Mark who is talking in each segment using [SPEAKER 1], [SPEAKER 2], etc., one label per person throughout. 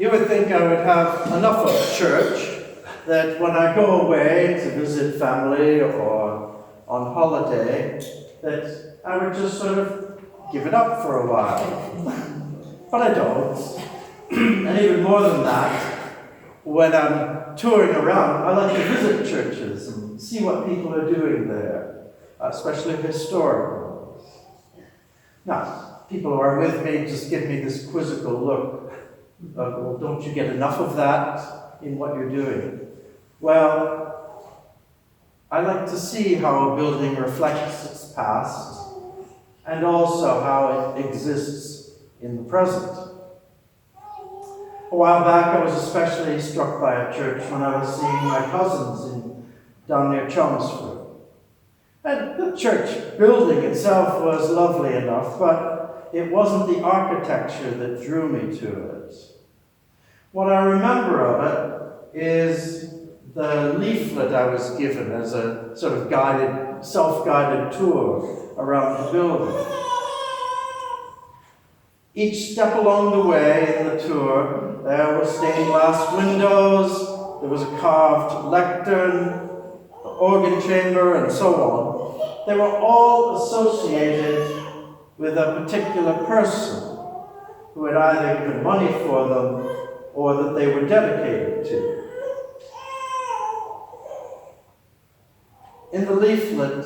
[SPEAKER 1] You would think I would have enough of church that when I go away to visit family or on holiday, that I would just sort of give it up for a while. But I don't. And even more than that, when I'm touring around, I like to visit churches and see what people are doing there, especially historic ones. Now, people who are with me just give me this quizzical look. Well, don't you get enough of that in what you're doing? Well, I like to see how a building reflects its past and also how it exists in the present. A while back, I was especially struck by a church when I was seeing my cousins down near Chelmsford. And the church building itself was lovely enough, but it wasn't the architecture that drew me to it. What I remember of it is the leaflet I was given as a sort of guided, self-guided tour around the building. Each step along the way in the tour, there were stained glass windows, there was a carved lectern, the organ chamber, and so on. They were all associated with a particular person who had either given money for them or that they were dedicated to. In the leaflet,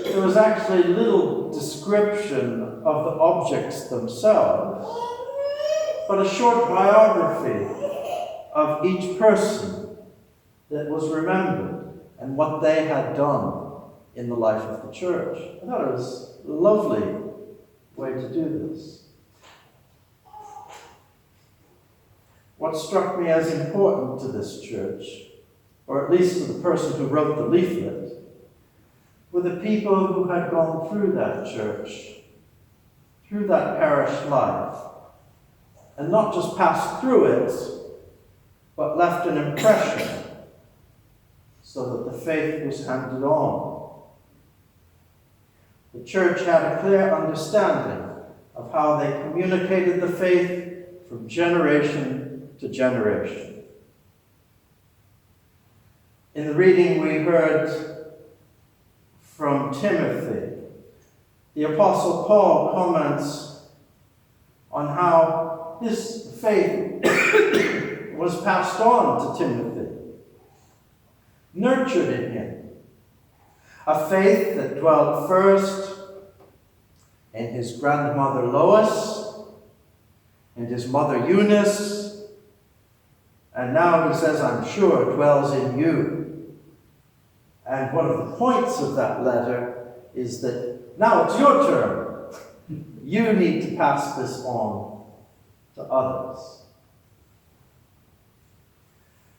[SPEAKER 1] there was actually little description of the objects themselves, but a short biography of each person that was remembered and what they had done in the life of the church. I thought it was a lovely way to do this. What struck me as important to this church, or at least to the person who wrote the leaflet, were the people who had gone through that church, through that parish life, and not just passed through it, but left an impression so that the faith was handed on. The church had a clear understanding of how they communicated the faith from generation to generation. In the reading we heard from Timothy, the Apostle Paul comments on how this faith was passed on to Timothy, nurtured in him. A faith that dwelt first in his grandmother Lois and his mother Eunice, and now he says, I'm sure, dwells in you. And one of the points of that letter is that now it's your turn. You need to pass this on to others.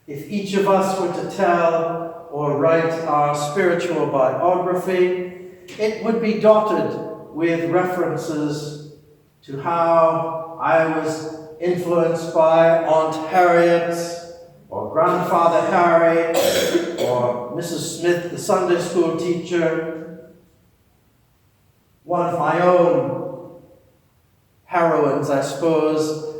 [SPEAKER 1] If each of us were to tell or write our spiritual biography, it would be dotted with references to how I was influenced by Aunt Harriet, or Grandfather Harry, or Mrs. Smith, the Sunday school teacher. One of my own heroines, I suppose,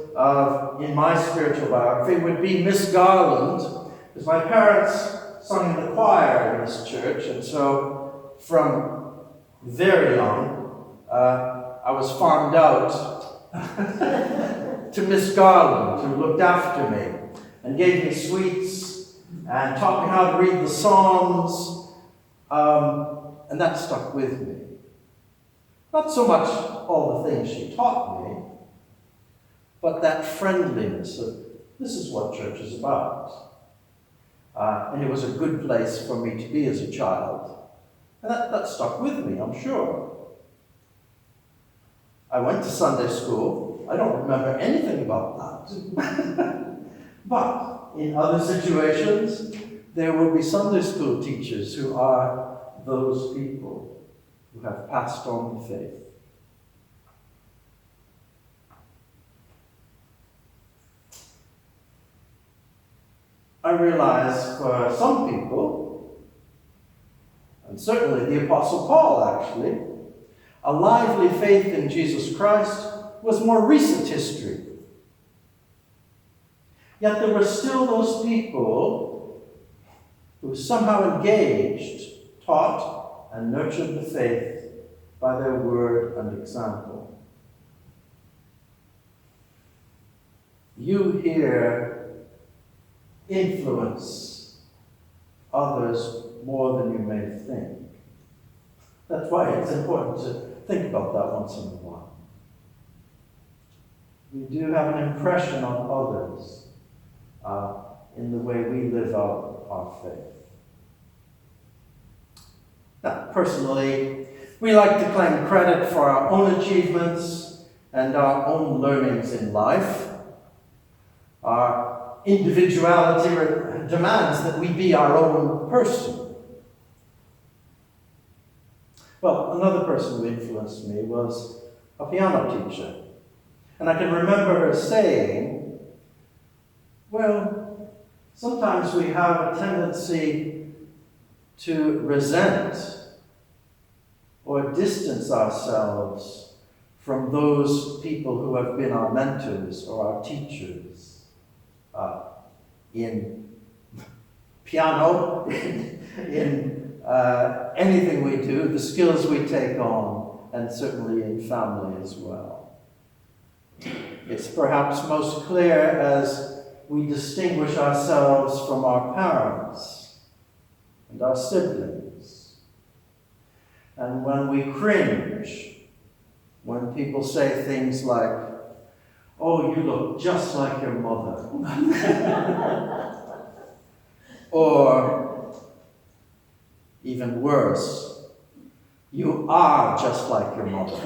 [SPEAKER 1] in my spiritual biography would be Miss Garland, because my parents sung in the choir in this church, and so from very young, I was farmed out to Miss Garland, who looked after me and gave me sweets and taught me how to read the Psalms, and that stuck with me. Not so much all the things she taught me, but that friendliness of, this is what church is about. And it was a good place for me to be as a child. And that stuck with me, I'm sure. I went to Sunday school. I don't remember anything about that. But in other situations, there will be Sunday school teachers who are those people who have passed on the faith. I realize for some people, and certainly the Apostle Paul actually, a lively faith in Jesus Christ was more recent history. Yet there were still those people who somehow engaged, taught, and nurtured the faith by their word and example. You here influence others more than you may think. That's why it's important to think about that once in a while. We do have an impression on others in the way we live out our faith. Now, personally, we like to claim credit for our own achievements and our own learnings in life. Our individuality demands that we be our own person. Well, another person who influenced me was a piano teacher. And I can remember her saying, well, sometimes we have a tendency to resent or distance ourselves from those people who have been our mentors or our teachers in piano, in anything we do, the skills we take on, and certainly in family as well. It's perhaps most clear as we distinguish ourselves from our parents and our siblings. And when we cringe, when people say things like, "Oh, you look just like your mother." Or, even worse, "You are just like your mother."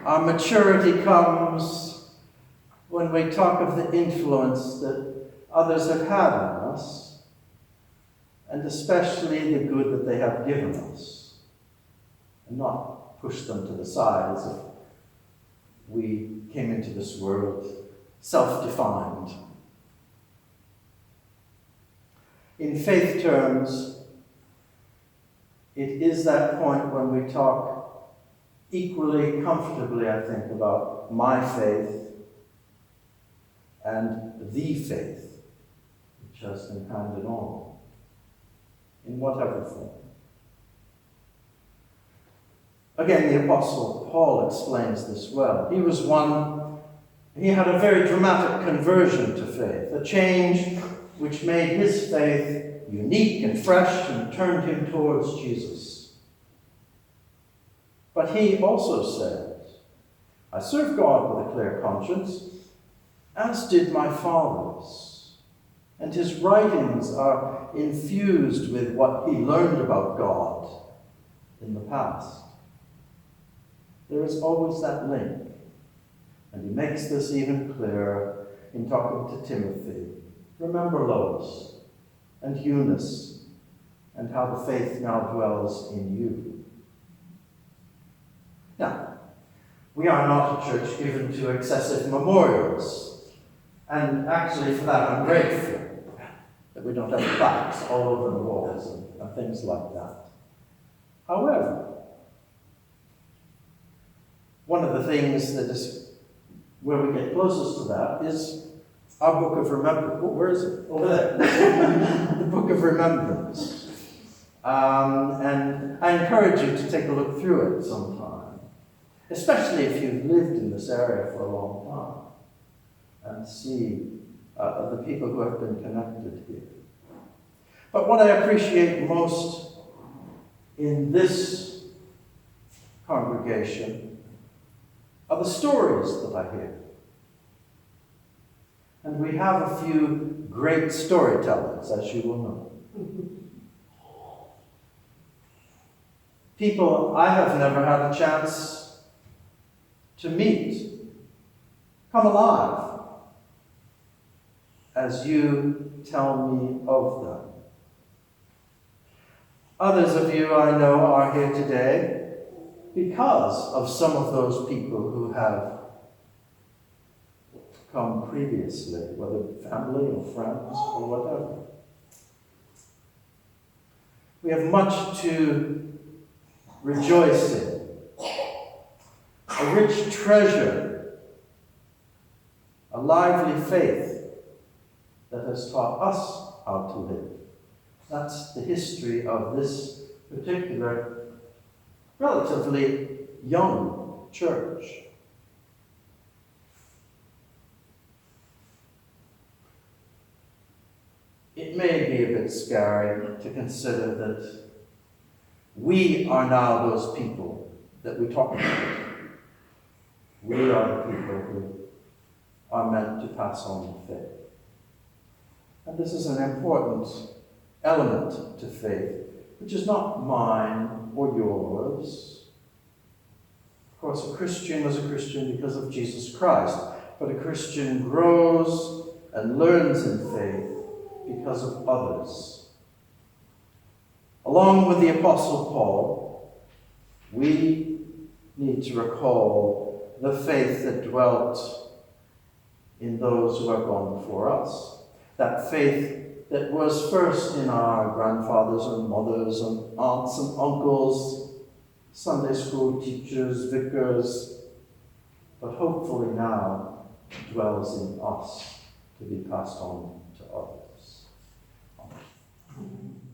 [SPEAKER 1] Our maturity comes when we talk of the influence that others have had on us, and especially the good that they have given us, and not push them to the side as if we came into this world self-defined. In faith terms, it is that point when we talk equally comfortably, I think, about my faith and the faith which has been handed on, in whatever form. Again, the Apostle Paul explains this well. He had a very dramatic conversion to faith, a change which made his faith unique and fresh and turned him towards Jesus. But he also says, "I serve God with a clear conscience, as did my fathers." And his writings are infused with what he learned about God in the past. There is always that link. And he makes this even clearer in talking to Timothy. Remember Lois and Eunice and how the faith now dwells in you. Now, we are not a church given to excessive memorials. And actually for that I'm grateful that we don't have plaques all over the walls and things like that. However, one of the things that is where we get closest to that is our book of remembrance. Oh, where is it? Over there. The book of remembrance. And I encourage you to take a look through it sometime, especially if you've lived in this area for a long time, and see the people who have been connected here. But what I appreciate most in this congregation are the stories that I hear. And we have a few great storytellers, as you will know. People I have never had a chance to meet, come alive, as you tell me of them. Others of you I know are here today because of some of those people who have come previously, whether family or friends or whatever. We have much to rejoice in. a rich treasure, a lively faith that has taught us how to live. That's the history of this particular, relatively young church. It may be a bit scary to consider that we are now those people that we talk about. We are the people who are meant to pass on the faith. And this is an important element to faith, which is not mine or yours. Of course, a Christian is a Christian because of Jesus Christ, but a Christian grows and learns in faith because of others. Along with the Apostle Paul, we need to recall the faith that dwelt in those who have gone before us. That faith that was first in our grandfathers and mothers and aunts and uncles, Sunday school teachers, vicars, but hopefully now dwells in us to be passed on to others. Amen.